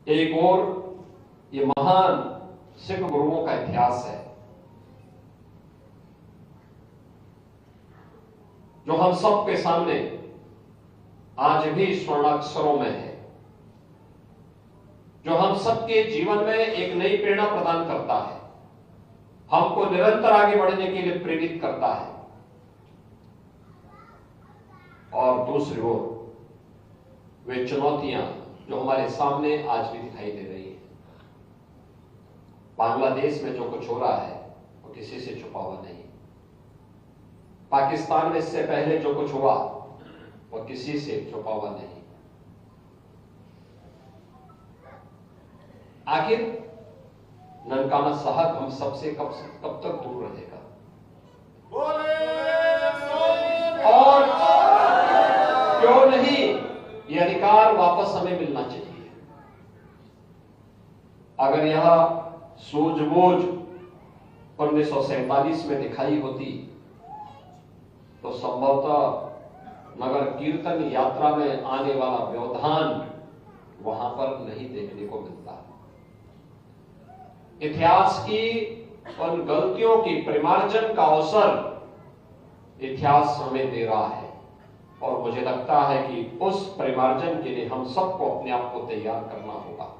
एक और ये महान सिख गुरुओं का इतिहास है जो हम सब के सामने आज भी स्वर्णाक्षरों में है, जो हम सबके जीवन में एक नई प्रेरणा प्रदान करता है, हमको निरंतर आगे बढ़ने के लिए प्रेरित करता है। और दूसरी ओर वे चुनौतियां जो हमारे सामने आज भी दिखाई दे रही है। बांग्लादेश में जो कुछ हो रहा है वो किसी से छुपा हुआ नहीं। पाकिस्तान में इससे पहले जो कुछ हुआ वो किसी से छुपा हुआ नहीं। आखिर ननकाना साहब हम सबसे कब तक दूर रहेगा? और क्यों नहीं ये अधिकार वापस हमें मिलना चाहिए। अगर यह सूझबूझ 1947 में दिखाई होती तो संभवतः नगर कीर्तन यात्रा में आने वाला व्यवधान वहां पर नहीं देखने को मिलता। इतिहास की उन गलतियों की परिमार्जन का अवसर इतिहास हमें दे रहा है और मुझे लगता है कि उस परिमार्जन के लिए हम सबको अपने आप को तैयार करना होगा।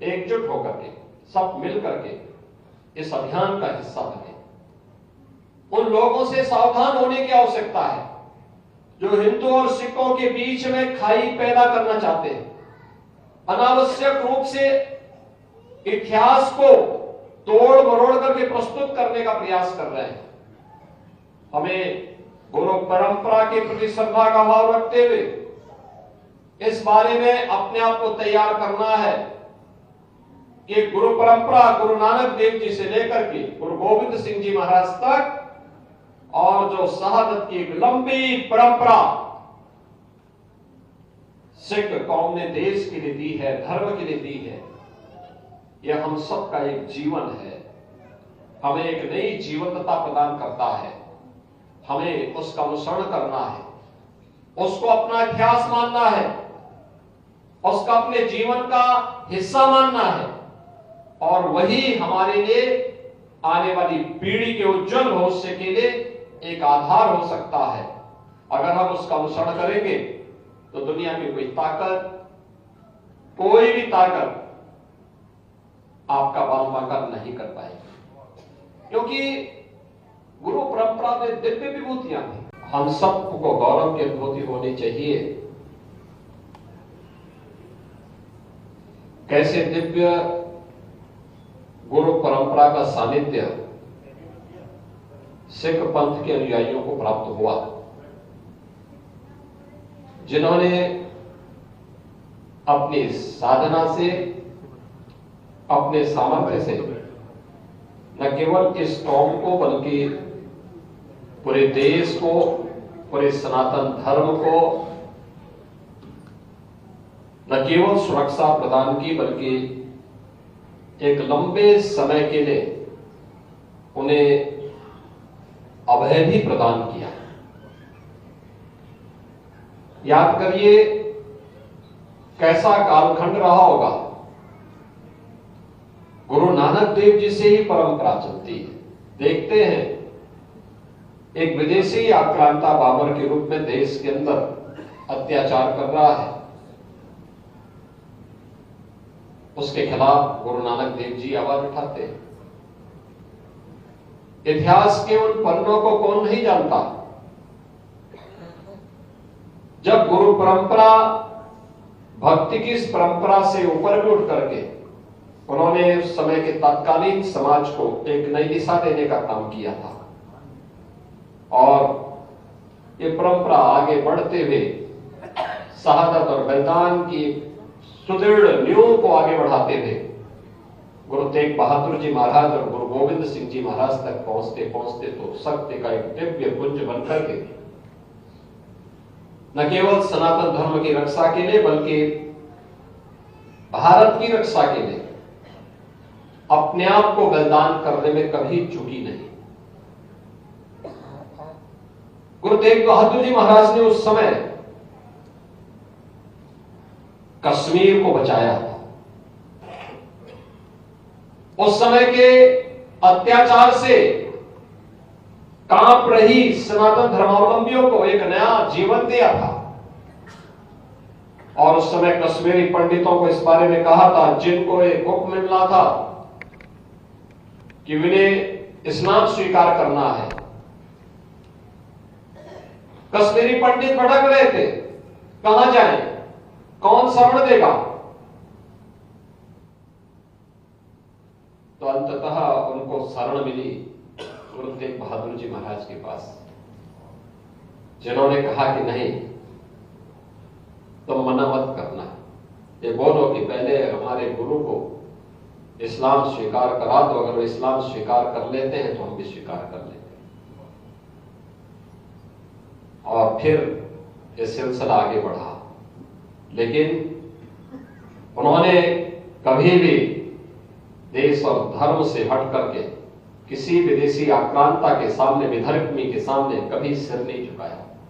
एकजुट होकर के सब मिल करके इस अभियान का हिस्सा बने। उन लोगों से सावधान होने की आवश्यकता है जो हिंदू और सिखों के बीच में खाई पैदा करना चाहते हैं, अनावश्यक रूप से इतिहास को तोड़ मरोड़ करके प्रस्तुत करने का प्रयास कर रहे हैं। हमें गुरु परंपरा के प्रति श्रद्धा का भाव रखते हुए इस बारे में अपने आप को तैयार करना है कि गुरु परंपरा गुरु नानक देव जी से लेकर के गुरु गोविंद सिंह जी महाराज तक और जो शहादत की एक लंबी परंपरा सिख कौम ने देश के लिए दी है, धर्म के लिए दी है, यह हम सबका एक जीवन है। हमें एक नई जीवंतता प्रदान करता है। हमें उसका अनुसरण करना है, उसको अपना इतिहास मानना है, उसका अपने जीवन का हिस्सा मानना है और वही हमारे लिए आने वाली पीढ़ी के उज्जवल भविष्य के लिए एक आधार हो सकता है। अगर हम उसका अनुसरण करेंगे तो दुनिया में कोई भी ताकत आपका बाल नहीं कर पाएगी, क्योंकि गुरु परंपरा में दिव्य विभूतियां हैं। हम सबको गौरव की अनुभूति होनी चाहिए। कैसे दिव्य गुरु परंपरा का सानिध्य सिख पंथ के अनुयायियों को प्राप्त हुआ, जिन्होंने अपनी साधना से, अपने सामर्थ्य से न केवल इस कौम को बल्कि पूरे देश को, पूरे सनातन धर्म को न केवल सुरक्षा प्रदान की बल्कि एक लंबे समय के लिए उन्हें अभय भी प्रदान किया। याद करिए कैसा कालखंड रहा होगा। गुरु नानक देव जी से ही परंपरा चलती है। देखते हैं एक विदेशी आक्रांता बाबर के रूप में देश के अंदर अत्याचार कर रहा है, उसके खिलाफ गुरु नानक देव जी आवाज उठाते हैं। इतिहास के उन पन्नों को कौन नहीं जानता जब गुरु परंपरा भक्ति की इस परंपरा से ऊपर भी उठ करके उन्होंने उस समय के तत्कालीन समाज को एक नई दिशा देने का काम किया था और ये परंपरा आगे बढ़ते हुए शहादत और बलिदान की सुदृढ़ नींव को आगे बढ़ाते हुए गुरु तेग बहादुर जी महाराज और गुरु गोविंद सिंह जी महाराज तक पहुंचते पहुंचते तो सत्य का एक दिव्य पुंज बनकर के न केवल सनातन धर्म की रक्षा के लिए बल्कि भारत की रक्षा के लिए अपने आप को बलिदान करने में कभी चूकी नहीं। गुरु तेग बहादुर जी महाराज ने उस समय कश्मीर को बचाया था, उस समय के अत्याचार से कांप रही सनातन धर्मावलंबियों को एक नया जीवन दिया था। और उस समय कश्मीरी पंडितों को इस बारे में कहा था, जिनको एक हुक्म मिला था कि उन्हें इस्लाम स्वीकार करना है। कश्मीरी पंडित भटक रहे थे, कहां जाएं, कौन शरण देगा। तो अंततः उनको शरण मिली गुरु तेग बहादुर जी महाराज के पास, जिन्होंने कहा कि नहीं, तुम मना मत करना, ये बोलो कि पहले हमारे गुरु को इस्लाम स्वीकार करा दो, अगर वो इस्लाम स्वीकार कर लेते हैं तो हम भी स्वीकार कर लेते हैं। और फिर ये सिलसिला आगे बढ़ा। लेकिन उन्होंने कभी भी देश और धर्म से हट करके किसी विदेशी आक्रांता के सामने, विधर्मी के सामने कभी सिर नहीं झुकाया।